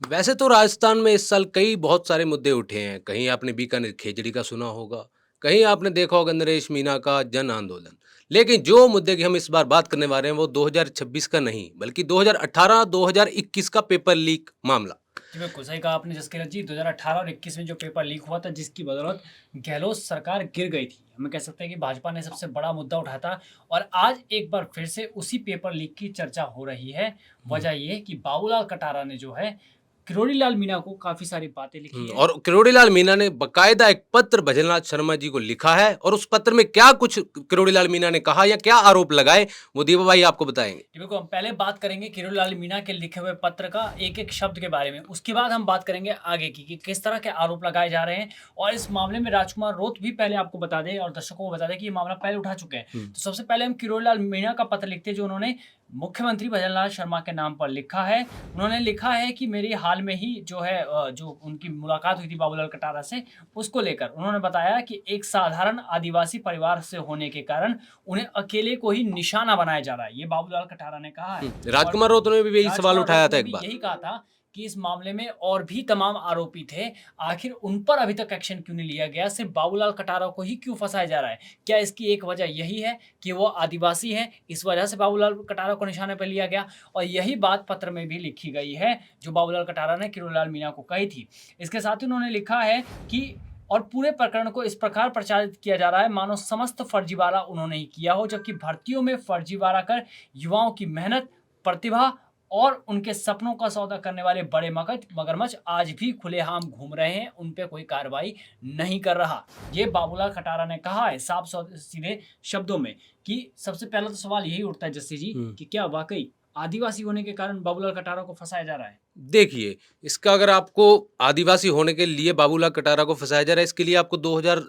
वैसे तो राजस्थान में इस साल कई बहुत सारे मुद्दे उठे हैं। कहीं आपने बीकानेर खिचड़ी का सुना होगा, कहीं आपने देखा होगा नरेश मीना का जन आंदोलन। लेकिन जो मुद्दे की हम इस बार बात करने वाले हैं वो 2026 का नहीं, बल्कि 2018-2021 का पेपर लीक मामला। जी, बिल्कुल सही कहा आपने जसकीरत जी। 2018 और 21 में जो पेपर लीक हुआ था, जिसकी बदौलत गहलोत सरकार गिर गई थी। हमें कह सकते हैं कि भाजपा ने सबसे बड़ा मुद्दा उठाया था और आज एक बार फिर से उसी पेपर लीक की चर्चा हो रही है। हुँ, वजह ये है कि बाबूलाल कटारा ने जो है, किरोड़ी लाल मीणा को काफ़ी सारी बातें लिखी है। और किरोड़ीलाल मीणा ने बाकायदा एक पत्र भजनलाल शर्मा जी को लिखा है और उस पत्र में क्या कुछ किरोड़ीलाल मीणा ने कहा या क्या आरोप लगाए, वो दीपा भाई आपको बताएँगे। जी, बिल्कुल, हम पहले बात करेंगे किरोड़ी लाल मीणा के लिखे हुए पत्र का एक-एक शब्द के बारे में। उसके बाद हम बात करेंगे आगे की कि किस तरह के आरोप लगाए जा रहे हैं और इस मामले में राजकुमार रोत भी पहले आपको बता दें और दर्शकों को बता दें कि ये मामला पहले उठा चुके हैं। हुँ। तो सबसे पहले हम किरोड़ी लाल मीणा का पत्र लिखते हैं जो उन्होंने मुख्यमंत्री भजनलाल शर्मा के नाम पर लिखा है। उन्होंने लिखा है कि मेरी हाल में ही जो है जो उनकी मुलाकात हुई थी बाबूलाल कटारा से, उसको लेकर उन्होंने बताया कि एक साधारण आदिवासी परिवार से होने के कारण उन्हें अकेले को ही निशाना बनाया जा रहा है। ये बाबूलाल कटारा ने कहा है। और राजकुमार राउत ने भी यही सवाल राजकुमार उठाया राउत था ने एक भी बार। यही कहा था कि इस मामले में और भी तमाम आरोपी थे, आखिर उन पर अभी तक एक्शन क्यों नहीं लिया गया? सिर्फ़ बाबूलाल कटारा को ही क्यों फँसाया जा रहा है? क्या इसकी एक वजह यही है कि वो आदिवासी हैं, इस वजह से बाबूलाल कटारा को निशाने पे लिया गया? और यही बात पत्र में भी लिखी गई है, जो बाबूलाल कटारा ने किरोड़ीलाल मीणा को कही थी। इसके साथ ही उन्होंने लिखा है कि और पूरे प्रकरण को इस प्रकार प्रचारित किया जा रहा है मानो समस्त फर्जीवाड़ा उन्होंने ही किया हो, जबकि भर्तियों में फर्जीवाड़ा कर युवाओं की मेहनत, प्रतिभा और उनके सपनों का सौदा करने वाले बड़े मगरमच्छ आज भी खुलेआम घूम रहे हैं, उन पे कोई कार्रवाई नहीं कर रहा। ये बाबूलाल खटारा ने कहा है साफ सीधे शब्दों में कि सबसे पहला तो सवाल यही उठता है जस्सी जी हुँ। कि क्या वाक़ई आदिवासी होने के कारण बाबूलाल खटारा को फँसाया जा रहा है? देखिए, इसका अगर आपको आदिवासी होने के लिए बाबूलाल कटारा को फँसाया जा रहा है, इसके लिए आपको 2000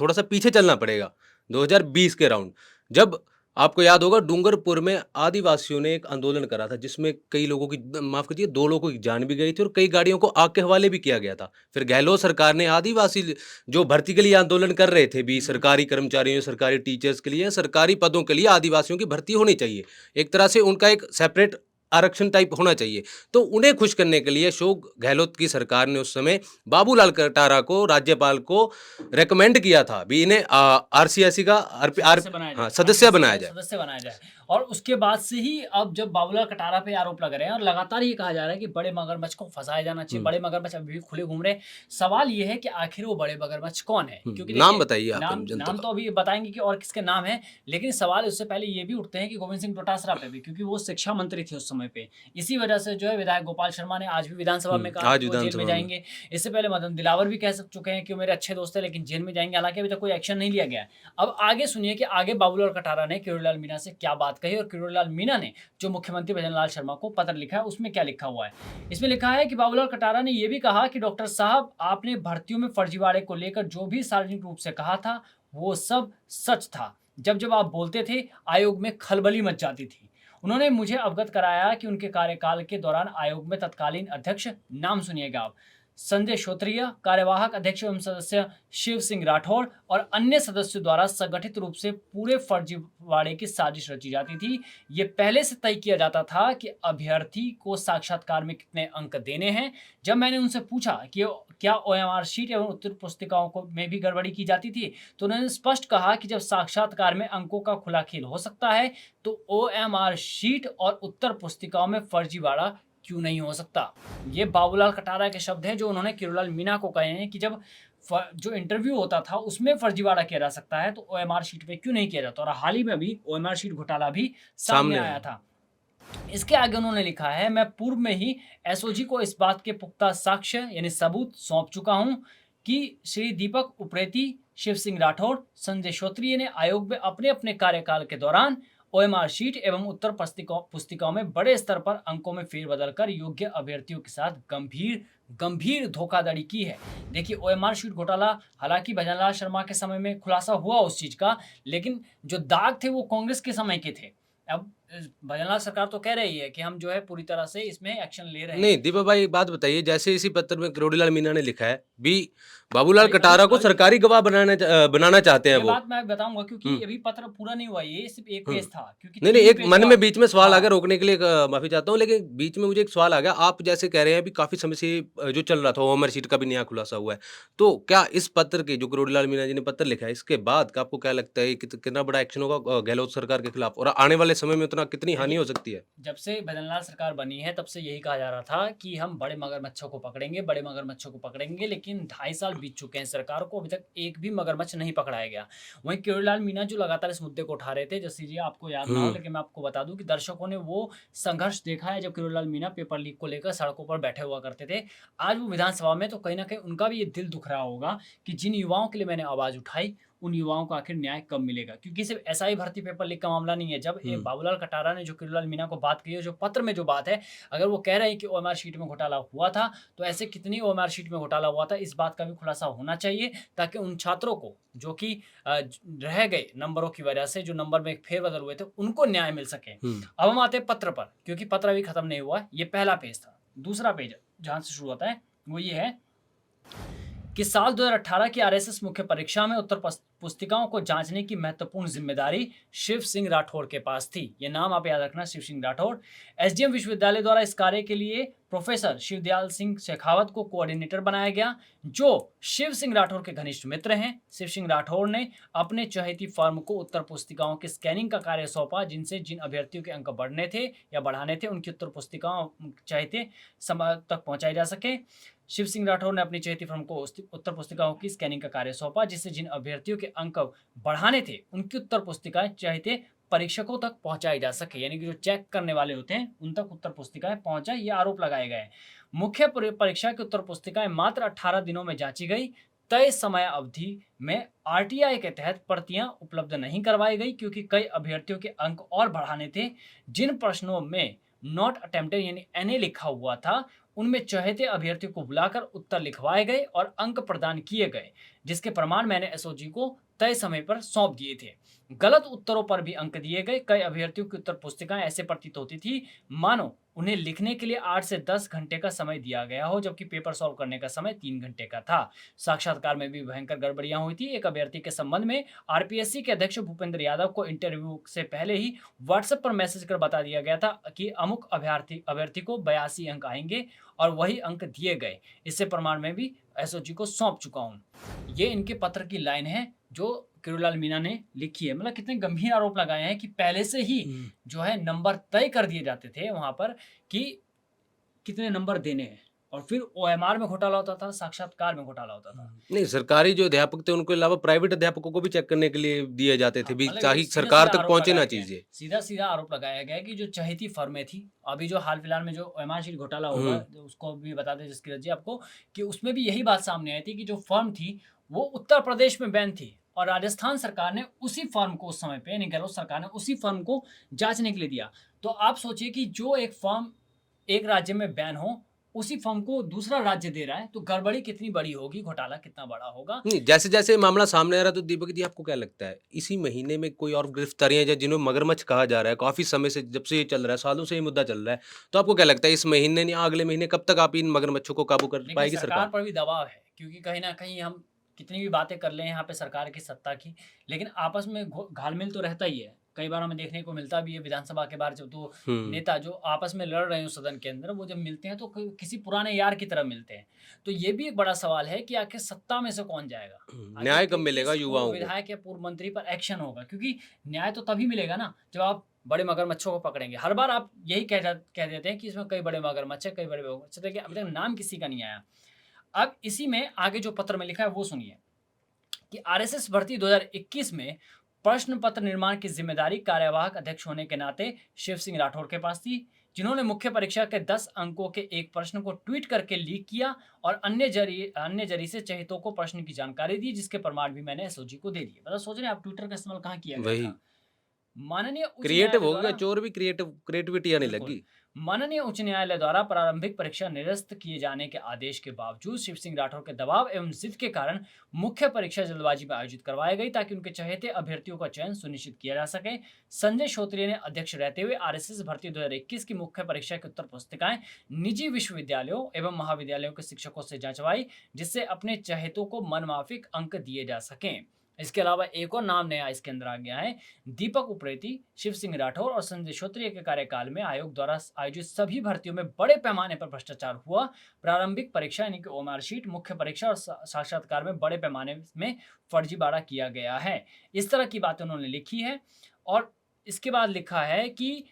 थोड़ा-सा पीछे चलना पड़ेगा, 2020 के अराउंड। जब आपको याद होगा डूंगरपुर में आदिवासियों ने एक आंदोलन करा था, जिसमें कई लोगों की माफ़ कीजिए 2 लोगों की जान भी गई थी और कई गाड़ियों को आग के हवाले भी किया गया था। फिर गहलोत सरकार ने आदिवासी जो भर्ती के लिए आंदोलन कर रहे थे भी, हुँ। सरकारी कर्मचारियों, सरकारी टीचर्स के लिए, सरकारी पदों के लिए आदिवासियों की भर्ती होनी चाहिए। एक तरह से उनका एक सेपरेट आरक्षण टाइप होना चाहिए। तो उन्हें खुश करने के लिए अशोक गहलोत की सरकार ने उस समय बाबूलाल कटारा को राज्यपाल को रिकमेंड किया था भी इन्हें आरसीएससी का आरपी आर सदस्य बनाया हाँ, जाए, सदस्य आरसीएससी बनाया का जाए। सदस्य बनाया जाए। और उसके बाद से ही अब जब बाबूलाल कटारा पे आरोप लग रहे हैं और लगातार ये कहा जा रहा है कि बड़े मगरमच्छ को फँसाया जाना चाहिए, हुँ, बड़े मगरमच्छ अभी भी खुले घूम रहे हैं। सवाल ये है कि आखिर वो बड़े मगरमच्छ कौन है? हुँ। क्योंकि नाम देखिए बताइए आप नाम जनता नाम को। तो अभी बताएँगे कि और किसके नाम हैं, लेकिन सवाल उससे पहले ये भी उठते हैं कि गोविंद सिंह डोटासरा पे भी, क्योंकि वो शिक्षा मंत्री थे उस समय पे। इसी वजह से जो है विधायक गोपाल शर्मा ने आज भी विधानसभा में कहा आज कि वो जेल में विधानसभा में। जाएँगे। इससे पहले मदन दिलावर भी कह चुके हैं कि वो मेरे अच्छे दोस्त हैं लेकिन जेल में जाएँगे, हालाँकि अभी तक कोई एक्शन नहीं लिया गया है। अब आगे सुनिए कि आगे बाबूलाल कटारा ने किरोड़ीलाल मीणा से क्या बात कही और किरोड़ीलाल मीणा ने जो मुख्यमंत्री भजनलाल शर्मा को पत्र लिखा है, उसमें क्या लिखा हुआ है। इसमें लिखा है कि बाबूलाल कटारा ने ये भी कहा कि डॉक्टर साहब आपने भर्तियों में फर्जीवाड़े को लेकर जो भी सार्वजनिक रूप से कहा था, वो सब सच था। जब-जब आप बोलते थे, आयोग में खलबली मच जाती थी। उन्होंने मुझे अवगत कराया कि उनके कार्यकाल के दौरान आयोग में तत्कालीन अध्यक्ष, नाम सुनिएगा आप, संजय श्रोत्रिय, कार्यवाहक अध्यक्ष एवं सदस्य शिव सिंह राठौर और अन्य सदस्यों द्वारा संगठित रूप से पूरे फर्जीवाड़े की साजिश रची जाती थी। ये पहले से तय किया जाता था कि अभ्यर्थी को साक्षात्कार में कितने अंक देने हैं। जब मैंने उनसे पूछा कि क्या ओएमआर शीट एवं उत्तर पुस्तिकाओं को में भी गड़बड़ी की जाती थी, तो उन्होंने स्पष्ट कहा कि जब साक्षात्कार में अंकों का खुला खेल हो सकता है, तो ओएमआर शीट और उत्तर पुस्तिकाओं में फर्जीवाड़ा क्यों नहीं हो सकता। ये बाबूलाल कटारा के शब्द हैं जो उन्होंने किरोड़ीलाल मीणा को कहे हैं कि जब जो इंटरव्यू होता था उसमें फर्जीवाड़ा किया जा सकता है, तो ओएमआर शीट पे क्यों नहीं किया जाता। और हाल ही में भी ओएमआर शीट घोटाला भी सामने सामने आया आया। था। इसके आगे उन्होंने लिखा है, मैं पूर्व में ही एसओजी को इस बात के पुख्ता साक्ष्य यानी सबूत सौंप चुका हूं कि श्री दीपक उप्रेती, शिव सिंह राठौर, संजय श्रोत्रिय ने आयोग में अपने अपने कार्यकाल के दौरान ओएमआर शीट एवं उत्तर पुस्तिकाओं में बड़े स्तर पर अंकों में फेरबदल कर योग्य अभ्यर्थियों के साथ गंभीर गंभीर धोखाधड़ी की है। देखिए ओएमआर शीट घोटाला हालांकि भजनलाल शर्मा के समय में खुलासा हुआ उस चीज का, लेकिन जो दाग थे वो कांग्रेस के समय के थे। अब भजनलाल सरकार तो कह रही है कि हम जो है पूरी तरह से इसमें एक्शन ले रहे नहीं, हैं। दीपक भाई एक बात बताइए, जैसे इसी पत्र में किरोड़ीलाल मीणा ने लिखा है भी बाबूलाल अभी अभी कटारा को अभी सरकारी गवाह बनाना चाहते हैं ये वो। बात मैं बताऊँगा, क्योंकि हुँ, अभी पत्र पूरा नहीं हुआ, ये सिर्फ़ 1 हुँ। पेज था, क्योंकि नहीं, नहीं, 3 एक पेज मन का। में बीच में सवाल आ गया, हाँ, रोकने के लिए माफ़ी चाहता हूँ, लेकिन बीच में मुझे एक सवाल आ गया। आप जैसे कह रहे हैं अभी काफ़ी समय से जो चल रहा था, वो अमर सीट का भी नया खुलासा हुआ है। तो क्या इस पत्र के जो किरोड़ीलाल मीणा जी ने पत्र लिखा है, इसके बाद का आपको क्या लगता है कितना बड़ा एक्शन होगा गहलोत सरकार के खिलाफ और आने वाले समय में उतना कितनी हानि देखिए, हो सकती है? जब से भजनलाल सरकार बनी है तब से यही कहा जा रहा था कि हम बड़े मगरमच्छों को पकड़ेंगे, बड़े मगरमच्छों को पकड़ेंगे, लेकिन 2.5 साल बीत चुके हैं सरकार को, अभी तक एक भी मगरमच्छ नहीं पकड़ाया गया। वहीं किरोड़ीलाल मीणा जो लगातार इस मुद्दे को उठा रहे थे, जस्सी जी आपको याद ना हो, हुँ, लेकिन मैं आपको बता दूं कि दर्शकों ने वो संघर्ष देखा है जब किरोड़ीलाल मीणा पेपर लीक को लेकर सड़कों पर बैठे हुआ करते थे। आज वो विधानसभा में, तो कहीं ना कहीं उनका भी ये दिल दुख रहा होगा कि जिन युवाओं के लिए मैंने आवाज़ उठाई, उन युवाओं को आखिर न्याय कब मिलेगा? क्योंकि सिर्फ एसआई भर्ती पेपर लीक का मामला नहीं है। जब हुँ। एक बाबूलाल कटारा ने जो किरोड़ीलाल मीणा को बात कही है, जो पत्र में जो बात है, अगर वो कह रहे हैं कि ओएमआर शीट में घोटाला हुआ था, तो ऐसे कितनी ओएमआर शीट में घोटाला हुआ था, इस बात का भी खुलासा होना चाहिए, ताकि उन छात्रों को जो कि रह गए नंबरों की वजह से, जो नंबर में फेरबदल हुए थे, उनको न्याय मिल सके। हुँ। अब हम आते हैं पत्र पर, क्योंकि पत्र अभी खत्म नहीं हुआ है। ये पहला पेज था। दूसरा पेज जहाँ से शुरू होता है वो ये है कि साल 2018 की आरएसएस मुख्य परीक्षा में उत्तर पुस्तिकाओं को जांचने की महत्वपूर्ण जिम्मेदारी शिव सिंह राठौड़ के पास थी। ये नाम आप याद रखना, शिव सिंह राठौड़। एसडीएम विश्वविद्यालय द्वारा इस कार्य के लिए प्रोफेसर शिवदयाल सिंह शेखावत को कोऑर्डिनेटर बनाया गया, जो शिव सिंह राठौड़ के घनिष्ठ मित्र हैं। शिव सिंह राठौड़ ने अपने चहेती फर्म को उत्तर पुस्तिकाओं की स्कैनिंग का कार्य सौंपा, जिनसे जिन अभ्यर्थियों के अंक बढ़ने थे या बढ़ाने थे, उनकी उत्तर पुस्तिकाओं चहेते समाज तक पहुंचाई जा सके। शिव सिंह राठौर ने अपनी चहेती फर्म को उत्तर पुस्तिकाओं की स्कैनिंग का कार्य सौंपा, जिससे जिन अभ्यर्थियों के अंक बढ़ाने थे, उनकी उत्तर पुस्तिकाएं चहेते परीक्षकों तक पहुंचाई जा सके, यानी कि जो चेक करने वाले होते हैं उन तक उत्तर पुस्तिकाएं पहुंच जाए, ये आरोप लगाए गए। मुख्य परीक्षा की उत्तर पुस्तिकाएं मात्र 18 दिनों में जांची गई। तय समय अवधि में आरटीआई के तहत प्रतियां उपलब्ध नहीं करवाई गई, क्योंकि कई अभ्यर्थियों के अंक और बढ़ाने थे। जिन प्रश्नों में नॉट अटेम्प्टेड यानी एनए लिखा हुआ था, उनमें चहेते अभ्यर्थियों को बुलाकर उत्तर लिखवाए गए और अंक प्रदान किए गए, जिसके प्रमाण मैंने एसओजी को तय समय पर सौंप दिए थे। गलत उत्तरों पर भी अंक दिए गए। कई अभ्यर्थियों की उत्तर पुस्तिकाएं ऐसे प्रतीत होती थी मानो उन्हें लिखने के लिए 8 से 10 घंटे का समय दिया गया हो, जबकि पेपर सॉल्व करने का समय 3 घंटे का था। साक्षात्कार में भी भयंकर गड़बड़ियां हुई थी। एक अभ्यर्थी के संबंध में आरपीएससी के अध्यक्ष भूपेंद्र यादव को इंटरव्यू से पहले ही व्हाट्सएप पर मैसेज कर बता दिया गया था कि अमुक अभ्यर्थी अभ्यर्थी को 82 अंक आएंगे, और वही अंक दिए गए। इससे प्रमाण में भी एसओजी को सौंप चुका हूं। ये इनके पत्र की लाइन है जो किरोड़ीलाल मीणा ने लिखी है। मतलब कितने गंभीर आरोप लगाए हैं कि पहले से ही हुँ। जो है नंबर तय कर दिए जाते थे वहां पर कि कितने नंबर देने हैं, और फिर ओएमआर में घोटाला होता था, साक्षात्कार में घोटाला होता था। नहीं, सरकारी जो अध्यापक थे उनके अलावा प्राइवेट अध्यापकों को भी चेक करने के लिए दिए जाते थे हाँ, भी, मतलब ये ताकि सरकार सीधा-सीधा तक आरोप पहुँचे ना लगाया गया है। चीज़ें। सीधा-सीधा आरोप लगाया गया है कि जो चहेती फर्में थी, अभी जो हाल-फिलहाल में जो ओएमआर शीट घोटाला हुआ, हुँ, जो उसको भी बता दें जसकीरत जी आपको, कि उसमें भी यही बात सामने आई थी कि जो फर्म थी, वो उत्तर प्रदेश में बैन थी, और राजस्थान सरकार ने उसी फर्म को उस समय पे, यानी गहलोत सरकार ने उसी फर्म को जाँचने के लिए दिया। तो आप सोचिए कि जो एक फर्म एक राज्य में बैन हो, उसी फर्म को दूसरा राज्य दे रहा है, तो गड़बड़ी कितनी बड़ी होगी, घोटाला कितना बड़ा होगा। नहीं, जैसे-जैसे मामला सामने आ रहा है तो दीपक जी आपको क्या लगता है, इसी महीने में कोई और गिरफ्तारियाँ या जिन्हें मगरमच्छ कहा जा रहा है, काफ़ी समय से जब से ये चल रहा है, सालों से ये मुद्दा चल रहा है, तो आपको क्या लगता है इस महीने या अगले महीने कब तक आप इन मगरमच्छों को काबू कर देखिए, पाएगी सरकार सरकार? पर भी दबाव है, क्योंकि कहीं न कहीं हम कितनी भी बातें कर लें यहाँ पे सरकार की, सत्ता की, लेकिन आपस में घाल-मिल तो रहता ही है। कई बार हमें देखने को मिलता भी है विधानसभा के बाहर, जब 2 हुँ, नेता जो आपस में लड़ रहे हो सदन के अंदर, वो जब मिलते हैं तो किसी पुराने यार की तरह मिलते हैं। तो ये भी एक बड़ा सवाल है कि आखिर सत्ता में से कौन जाएगा? आखिर न्याय कब मिलेगा किस पूर्व युवाओं को? विधायक या पूर्व मंत्री पर एक्शन होगा? क्योंकि न्याय तो तभी मिलेगा ना, जब आप बड़े मगरमच्छों को पकड़ेंगे। हर बार आप यही कह देते हैं कि इसमें कई बड़े मगरमच्छ हैं, कई बड़े मगरमच्छ हैं। देखिए, अभी तक नाम किसी का नहीं आया। अब इसी में आगे जो पत्र में लिखा है वो सुनिए कि आरएसएस भर्ती 2021 में प्रश्न पत्र निर्माण की जिम्मेदारी कार्यवाहक अध्यक्ष होने के नाते शिव सिंह राठौर के पास थी, जिन्होंने मुख्य परीक्षा के 10 अंकों के एक प्रश्न को ट्वीट करके लीक किया और अन्य जरिए से चहेतों को प्रश्न की जानकारी दी, जिसके प्रमाण भी मैंने एसओजी को दे दिए। मतलब सोच रहे हैं आप, ट्विटर का इस्तेमाल कहाँ किया गया वही, था। माननीय उच्च क्रिएटिव न्यायालय हो गया, द्वारा, चोर भी क्रिएटिविटी आने बिल्कुल, लगी। माननीय उच्च न्यायालय द्वारा प्रारंभिक परीक्षा निरस्त किए जाने के आदेश के बावजूद शिव सिंह राठौर के दबाव एवं जिद के कारण मुख्य परीक्षा जल्दबाजी में आयोजित करवाई गई ताकि उनके चहेते अभ्यर्थियों का चयन सुनिश्चित किया जा सके। संजय श्रोत्रिय ने अध्यक्ष रहते हुए आरएसएस भर्ती 2021 की मुख्य परीक्षा की उत्तर पुस्तिकाएं निजी विश्वविद्यालयों एवं महाविद्यालयों के शिक्षकों से जांचवाई, जिससे अपने चहेतों को मनमाफिक अंक दिए जा सकें। इसके अलावा एक और नाम नया इसके अंदर आ गया है, दीपक उप्रेती, शिव सिंह राठौर और संजय श्रोत्रिय के कार्यकाल में आयोग द्वारा आयोजित सभी भर्तियों में बड़े पैमाने पर भ्रष्टाचार हुआ। प्रारंभिक परीक्षा यानी कि ओएमआर शीट, मुख्य परीक्षा और साक्षात्कार में बड़े पैमाने में फर्जीवाड़ा किया गया है। इस तरह की बातें उन्होंने लिखी है और इसके बाद लिखा है कि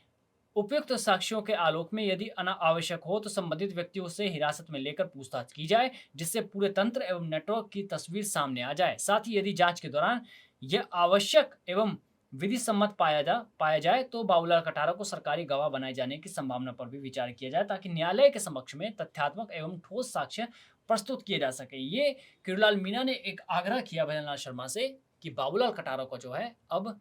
उपयुक्त साक्ष्यों के आलोक में यदि अनावश्यक हो तो संबंधित व्यक्तियों से हिरासत में लेकर पूछताछ की जाए, जिससे पूरे तंत्र एवं नेटवर्क की तस्वीर सामने आ जाए। साथ ही यदि जांच के दौरान यह आवश्यक एवं विधि सम्मत पाया जाए तो बाबूलाल कटारा को सरकारी गवाह बनाए जाने की संभावना पर भी विचार किया जाए, ताकि न्यायालय के समक्ष में तथ्यात्मक एवं ठोस साक्ष्य प्रस्तुत किए जा सके। ये किरोड़ीलाल मीणा ने एक आग्रह किया भजनलाल शर्मा से कि बाबूलाल कटारा को जो है अब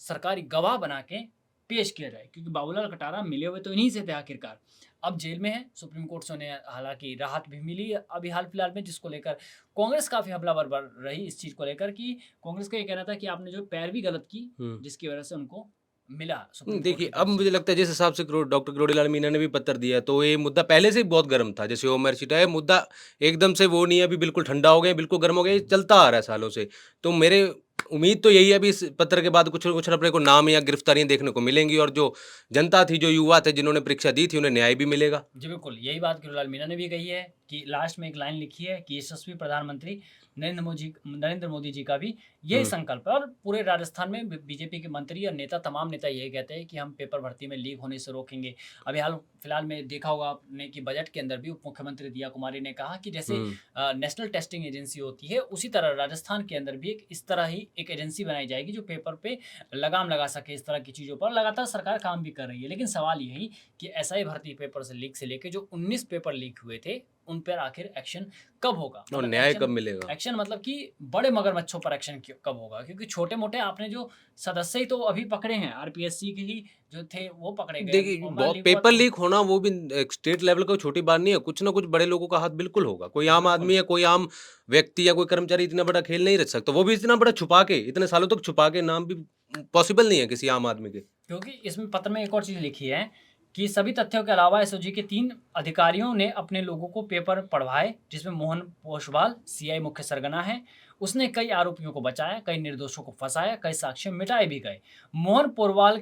सरकारी गवाह बना के पेश किया जाए, क्योंकि बाबूलाल कटारा मिले हुए तो इन्हीं से थे आखिरकार। अब जेल में है, सुप्रीम कोर्ट से उन्हें हालांकि राहत भी मिली है अभी हाल फिलहाल में, जिसको लेकर कांग्रेस काफी हमलावर रही इस चीज को लेकर कि कांग्रेस का ये कहना था कि आपने जो पैरवी गलत की, जिसकी वजह से उनको मिला सुप्रीम कोर्ट देखिए, की अब तरफ मुझे से। लगता है जिस हिसाब से डॉक्टर किरोड़ीलाल मीणा ने भी पत्र दिया है, तो ये मुद्दा पहले से ही बहुत गर्म था। जैसे ओमर सीट है, मुद्दा एकदम से वो नहीं है अभी बिल्कुल ठंडा हो गया, बिल्कुल गर्म हो गया, ये चलता आ रहा है सालों से। तो मेरे उम्मीद तो यही है अभी इस पत्र के बाद कुछ न कुछ अपने को नाम या गिरफ्तारियां देखने को मिलेंगी, और जो जनता थी, जो युवा थे जिन्होंने परीक्षा दी थी, उन्हें न्याय भी मिलेगा। जी बिल्कुल, यही बात किरोड़ीलाल मीणा ने भी कही है कि लास्ट में एक लाइन लिखी है कि यशस्वी प्रधानमंत्री नरेंद्र मोदी जी का भी यही संकल्प है, और पूरे राजस्थान में बीजेपी के मंत्री और नेता, तमाम नेता यही कहते हैं कि हम पेपर भर्ती में लीक होने से रोकेंगे। अभी हाल फिलहाल में देखा होगा आपने कि बजट के अंदर भी उप मुख्यमंत्री दिया कुमारी ने कहा कि जैसे नेशनल टेस्टिंग एजेंसी होती है, उसी तरह राजस्थान के अंदर भी एक इस तरह ही एक एजेंसी बनाई जाएगी जो पेपर पे लगाम लगा सके। इस तरह की चीज़ों पर लगातार सरकार काम भी कर रही है, लेकिन सवाल यही कि एसआई भर्ती पेपर से लेके जो 19 पेपर लीक हुए थे, उन पर आखिर एक्शन कब होगा, और मतलब न्याय कब मिलेगा। एक्शन मतलब कि बड़े मगरमच्छों पर एक्शन कब होगा, क्योंकि छोटे मोटे आपने जो सदस्य ही तो अभी पकड़े हैं, आरपीएससी के ही जो थे वो पकड़े गए। देखिए, पेपर लीक होना वो भी एक स्टेट लेवल का छोटी बात नहीं है, कुछ ना कुछ बड़े लोगों का हाथ बिल्कुल होगा। कोई आम आदमी या कोई आम व्यक्ति या कोई कर्मचारी इतना बड़ा खेल नहीं रच सकता, वो भी इतना बड़ा छुपा के, इतने सालों तक छुपा के, नाम भी पॉसिबल नहीं है किसी आम आदमी के। क्योंकि इसमें पत्र में एक और चीज़ लिखी है कि सभी तथ्यों के अलावा एसओजी के 3 अधिकारियों ने अपने लोगों को पेपर पढ़वाए, जिसमें मोहन पोशवाल सीआई मुख्य सरगना है। उसने कई आरोपियों को बचाया, कई निर्दोषों को फंसाया, कई साक्ष्य मिटाए भी गए। मोहन पोशवाल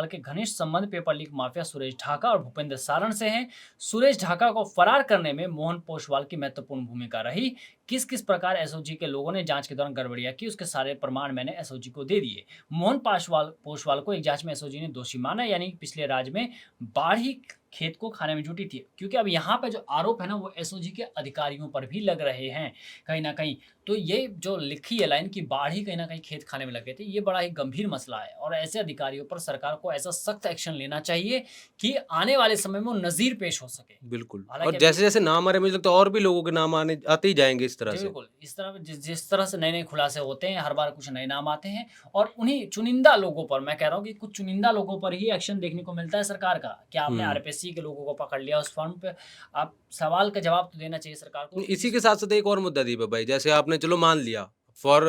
के घनिष्ठ संबंध paper leak mafia Suresh Dhaka और भूपेंद्र सारण से हैं। सुरेश ढाका को फरार करने में मोहन पोशवाल की महत्वपूर्ण भूमिका रही। किस किस प्रकार एसओजी के लोगों ने जांच के दौरान गड़बड़ियां की, उसके सारे प्रमाण मैंने एसओजी को दे दिए। मोहन पोशवाल को एक जांच में एसओजी ने दोषी माना, यानी पिछले राज्य में बाढ़ी खेत को खाने में जुटी थी। क्योंकि अब यहाँ पे जो आरोप है ना, वो एसओजी के अधिकारियों पर भी लग रहे हैं कहीं ना कहीं। तो ये जो लिखी है लाइन की बाढ़ी कहीं ना कहीं खेत खाने में लगे थे, ये बड़ा ही गंभीर मसला है, और ऐसे अधिकारियों पर सरकार को ऐसा सख्त एक्शन लेना चाहिए कि आने वाले समय में वो नज़ीर पेश हो सके। बिल्कुल, हालांकि और जैसे जैसे नाम आ रहे, मुझे लगता है और भी लोगों के नाम आते ही जाएंगे इस तरह जी से। बिल्कुल, इस तरह जिस तरह से नए-नए खुलासे होते हैं, हर बार कुछ नए नाम आते हैं, और उन्हीं चुनिंदा लोगों पर, मैं कह रहा हूँ कि कुछ चुनिंदा लोगों पर ही एक्शन देखने को मिलता है सरकार का। क्या आपने आरपीएससी के लोगों को पकड़ लिया उस फॉर्म पे? आप सवाल का जवाब तो देना चाहिए सरकार को। इसी के साथ-साथ एक और मुद्दा दीपक भाई, जैसे आपने चलो मान लिया, फॉर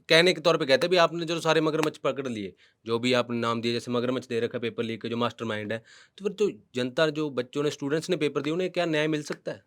कहने के तौर पे कहते हैं भी आपने जो सारे मगरमच्छ पकड़ लिए, जो भी आपने नाम दिए, जैसे मगरमच्छ दे रखा है पेपर लीक के जो मास्टरमाइंड है, तो फिर जो जनता, जो बच्चों ने, स्टूडेंट्स ने पेपर दिए, उन्हें क्या न्याय मिल सकता है?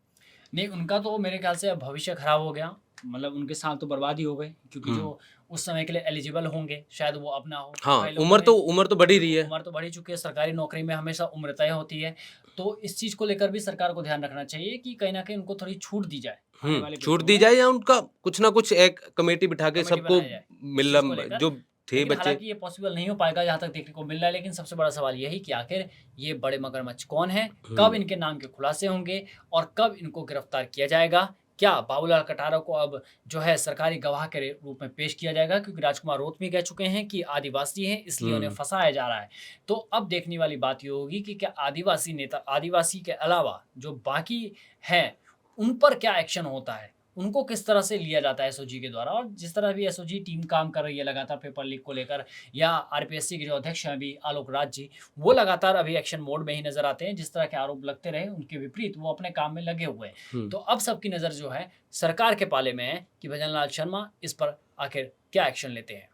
नहीं, उनका तो मेरे ख्याल से अब भविष्य खराब हो गया, मतलब उनके साल तो बर्बाद ही हो गए, क्योंकि जो उस समय के लिए एलिजिबल होंगे शायद वो अब ना हो। हाँ, कई लोगों ने उम्र तो बढ़ ही रही है। उम्र तो बढ़ ही चुकी है, सरकारी नौकरी में हमेशा उम्र तय होती है। तो इस चीज़ को लेकर भी सरकार को ध्यान रखना चाहिए कि कहीं न कहीं उनको थोड़ी छूट दी जाए आने वाले छूट पेपरों दी में, जाए, या उनका कुछ ना कुछ एक कमेटी बिठा के कमेटी सबको बनाया जाए इस मिल चीज़ को लेकर। जो थे लेकिन बच्चे। हालाँकि ये पॉसिबल नहीं हो पाएगा जहाँ तक देखने को मिल रहा है, लेकिन सबसे बड़ा सवाल यही कि आखिर ये बड़े मगरमच्छ कौन हैं? कब इनके नाम के खुलासे होंगे और कब इनको गिरफ्तार किया जाएगा? क्या बाबूलाल कटारा को अब जो है सरकारी गवाह के रूप में पेश किया जाएगा? क्योंकि राजकुमार रोत भी कह चुके हैं कि आदिवासी हैं, इसलिए उन्हें फँसाया जा रहा है। तो अब देखने वाली बात ये होगी कि क्या आदिवासी नेता, आदिवासी के अलावा जो बाकी हैं, उन पर क्या एक्शन होता है? उनको किस तरह से लिया जाता है एसओजी के द्वारा, और जिस तरह भी एसओजी टीम काम कर रही है लगातार पेपर लीक को लेकर, या आरपीएससी के जो अध्यक्ष हैं अभी आलोक राज जी, वो लगातार अभी एक्शन मोड में ही नजर आते हैं। जिस तरह के आरोप लगते रहे उनके विपरीत वो अपने काम में लगे हुए हैं। हुँ। तो अब सबकी नज़र जो है सरकार के पाले में है कि भजन लाल शर्मा इस पर आखिर क्या एक्शन लेते हैं।